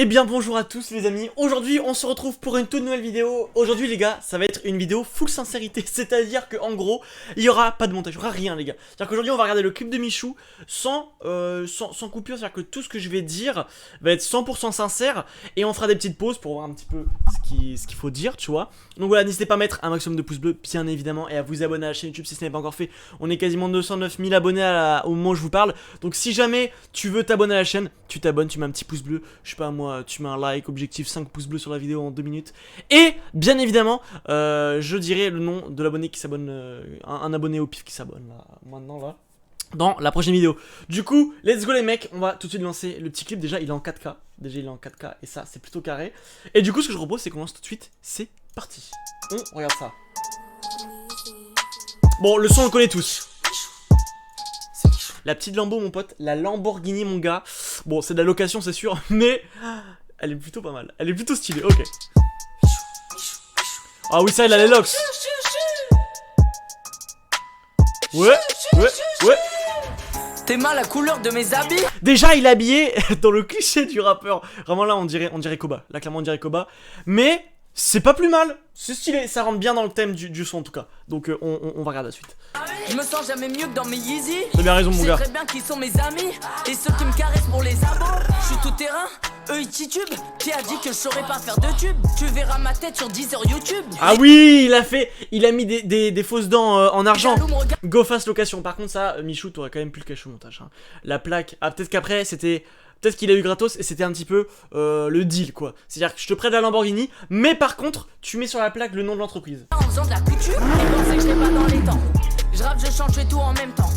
Eh bien bonjour à tous les amis, aujourd'hui on se retrouve pour une toute nouvelle vidéo. Aujourd'hui les gars, ça va être une vidéo full sincérité, c'est-à-dire que en gros, il y aura pas de montage, il y aura rien les gars. C'est-à-dire qu'aujourd'hui on va regarder le clip de Michou sans coupure, c'est-à-dire que tout ce que je vais dire va être 100% sincère. Et on fera des petites pauses pour voir un petit peu ce qu'il faut dire, tu vois. Donc voilà, n'hésitez pas à mettre un maximum de pouces bleus, bien évidemment, et à vous abonner à la chaîne YouTube si ce n'est pas encore fait. On est quasiment 209 000 abonnés au moment où je vous parle. Donc si jamais tu veux t'abonner à la chaîne, tu t'abonnes, tu mets un petit pouce bleu, je sais pas moi, tu mets un like, objectif 5 pouces bleus sur la vidéo en 2 minutes. Et bien évidemment, je dirai le nom de l'abonné qui s'abonne, un abonné au pif qui s'abonne là, maintenant là, dans la prochaine vidéo. Du coup, let's go les mecs, on va tout de suite lancer le petit clip. Déjà il est en 4K, et ça c'est plutôt carré. Et du coup ce que je propose c'est qu'on lance tout de suite, c'est parti. On regarde ça. Bon, le son on le connaît tous. La petite Lambo mon pote, la Lamborghini mon gars. Bon c'est de la location c'est sûr, mais elle est plutôt pas mal, elle est plutôt stylée, ok. Ah oui ça il a les locks. Ouais. T'aimes la couleur de mes habits? Déjà il est habillé dans le cliché du rappeur. Vraiment là on dirait Koba, là clairement on dirait Koba. Mais c'est pas plus mal, c'est stylé, ça rentre bien dans le thème du son en tout cas. Donc on va regarder la suite. Je me sens jamais mieux que dans mes Yeezy. T'as bien raison mon gars. Je sais très bien qui sont mes amis et ceux qui me caressent pour les abos. Je suis tout terrain, eux ils titubent. Qui a dit que je saurais pas faire de tube? Tu verras ma tête sur 10 heures YouTube. Ah oui, il a mis des fausses dents en argent. Go fast location. Par contre ça, Michou t'aurais quand même pu le cacher au montage hein. La plaque, ah peut-être qu'après c'était... Peut-être qu'il a eu gratos et c'était un petit peu le deal quoi. C'est-à-dire que je te prête la Lamborghini, mais par contre, tu mets sur la plaque le nom de l'entreprise. En faisant de la couture, ils pensaient que j'étais pas dans les temps. Je rappe, je chante, je fais tout en même temps.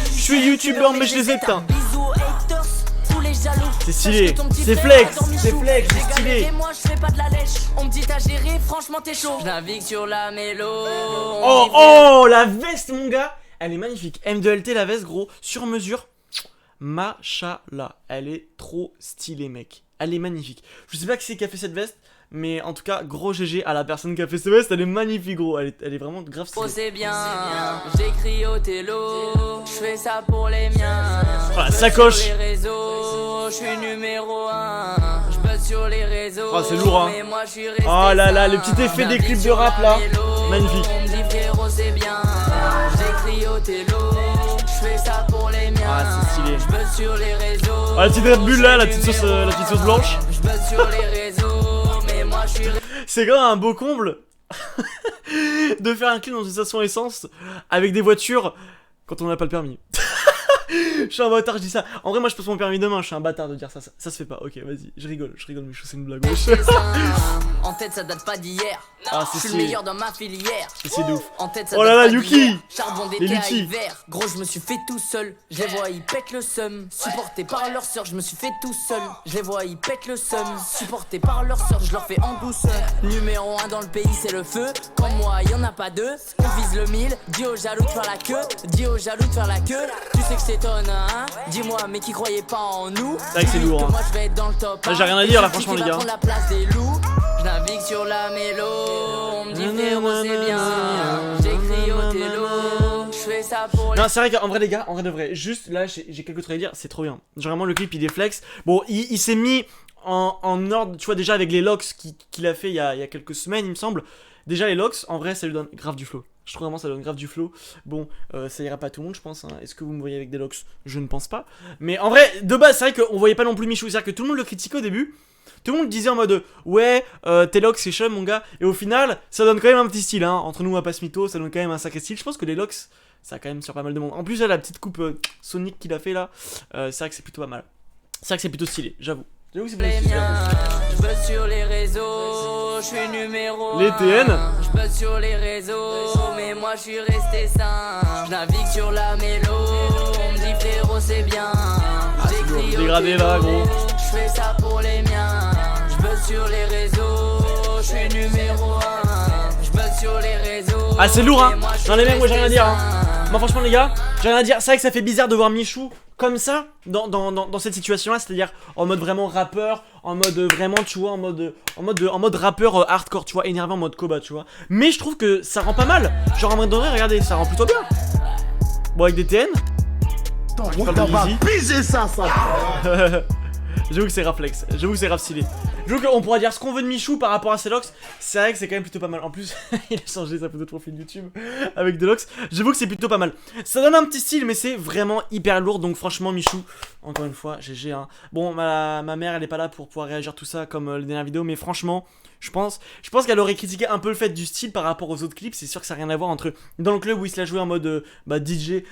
Je suis youtubeur mais je les éteins. Bisous haters, tous les jaloux. C'est stylé, c'est flex, c'est stylé. Et moi je fais pas de la lèche. On me dit t'as géré, franchement t'es chaud. Je navigue sur la mélo. Oh la veste mon gars, elle est magnifique. M2LT la veste gros, sur mesure. Machallah, elle est trop stylée mec, elle est magnifique. Je sais pas qui c'est qui a fait cette veste, mais en tout cas gros GG à la personne qui a fait cette veste, elle est magnifique gros, elle est vraiment grave stylée. Oh c'est bien, j'écris au télo, je fais ça pour les miens. Oh la sacoche. Sur les réseaux, je suis numéro 1. Je buzz sur les réseaux. Oh c'est lourd hein. Moi, je suis resté oh là là, le petit effet des clips de rap là, magnifique. On me dit frérot c'est bien, j'écris au télo, je fais ça pour les miens. Ah c'est stylé. Je buzz sur les réseaux. Oh la petite Red Bull là, la petite sauce blanche. Je buzz sur les réseaux, mais moi je suis... C'est quand même un beau comble de faire un clip dans une station essence avec des voitures quand on n'a pas le permis. Je suis un bâtard, je dis ça. En vrai, moi je passe mon permis demain, je suis un bâtard de dire ça. Ça se fait pas. Ok, vas-y, je rigole, Michou, c'est une blague. En tête, ça date pas d'hier. Ah, c'est je suis le meilleur dans ma filière. C'est de ouf. En tête, ça oh là là, date pas Yuki. d'hier. Charbon Les d'été à Lucky. hiver. Gros, je me suis fait tout seul. Je les vois, ils pètent le seum. Supportés par leur sœur, je me suis fait tout seul. Je les vois, ils pètent le seum. Supportés par leur sœur, je leur fais en douceur. Numéro 1 dans le pays, c'est le feu. Comme moi, y'en a pas deux. On vise le 1000. Dis aux jaloux de faire la queue. Dis aux jaloux de faire la queue. Tu sais que c'est ton hein. Dis-moi, mais qui croyait pas en nous. C'est vrai que c'est lourd. Hein. Moi, je vais être dans le top. Là, j'ai rien à dire là, franchement, les gars. La place des loups. Je navigue sur la mélo. On me dit frérot, c'est bien. J'écris au télo. Je fais ça pour les... Non, c'est vrai qu'en vrai, les gars, en vrai de vrai, juste là, j'ai quelque chose à dire, c'est trop bien. Genre, vraiment, le clip il est flex. Bon, il s'est mis en ordre, tu vois, déjà avec les locks qu'il a fait il y a quelques semaines, il me semble. Déjà, les locks, en vrai, ça lui donne grave du flow. Je trouve vraiment ça donne grave du flow. Bon, ça ira pas à tout le monde, je pense. Hein. Est-ce que vous me voyez avec des locks? Je ne pense pas. Mais en vrai, de base, c'est vrai qu'on voyait pas non plus Michou. C'est-à-dire que tout le monde le critiquait au début. Tout le monde disait en mode ouais, tes locks c'est chum mon gars. Et au final, ça donne quand même un petit style. Hein. Entre nous, on va pas se mytho, ça donne quand même un sacré style. Je pense que les locks, ça a quand même sur pas mal de monde. En plus, là, la petite coupe Sonic qu'il a fait là, c'est vrai que c'est plutôt pas mal. C'est vrai que c'est plutôt stylé, j'avoue. J'avoue que c'est plutôt stylé. Je buzz sur les réseaux, je suis numéro 1. Les TN. Je buzz sur les réseaux, mais moi je suis resté sain. Je navigue sur la mélo, on me dit frérot c'est bien. J'écris au dégradé là gros. je fais ça pour les miens. Je buzz sur les réseaux, je suis numéro 1. Je buzz sur les réseaux. Ah c'est lourd hein. Non les mecs, moi j'ai rien à dire hein. sain. Moi franchement les gars, j'ai rien à dire. C'est vrai que ça fait bizarre de voir Michou comme ça dans cette situation là, c'est-à-dire en mode vraiment rappeur, en mode vraiment tu vois, en mode rappeur hardcore, tu vois, énervé en mode Koba, tu vois. Mais je trouve que ça rend pas mal. Genre en mode de vrai, regardez, ça rend plutôt bien. Bon avec des TN. On va piser ça. J'avoue que c'est Raflex, j'avoue que c'est rap stylé. J'avoue qu'on pourra dire ce qu'on veut de Michou par rapport à ses locks. C'est vrai que c'est quand même plutôt pas mal. En plus, il a changé sa photo de profil YouTube avec des locks. J'avoue que c'est plutôt pas mal. Ça donne un petit style, mais c'est vraiment hyper lourd. Donc franchement, Michou, encore une fois, GG. Hein. Bon, ma mère, elle est pas là pour pouvoir réagir tout ça comme les dernières vidéos, mais franchement, je pense qu'elle aurait critiqué un peu le fait du style par rapport aux autres clips. C'est sûr que ça n'a rien à voir entre dans le club où il se la joué en mode DJ,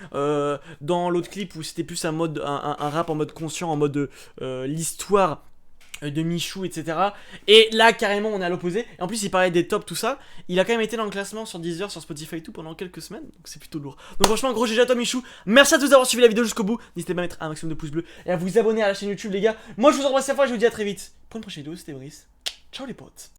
dans l'autre clip où c'était plus un mode un rap en mode conscient, en mode l'histoire de Michou, etc. Et là, carrément, on est à l'opposé. Et en plus, il parlait des tops, tout ça. Il a quand même été dans le classement sur Deezer, sur Spotify et tout pendant quelques semaines. Donc, c'est plutôt lourd. Donc, franchement, gros GG à toi, Michou. Merci à tous d'avoir suivi la vidéo jusqu'au bout. N'hésitez pas à mettre un maximum de pouces bleus et à vous abonner à la chaîne YouTube, les gars. Moi, je vous embrasse à fois et je vous dis à très vite pour une prochaine vidéo. C'était Brice. Ciao, les potes.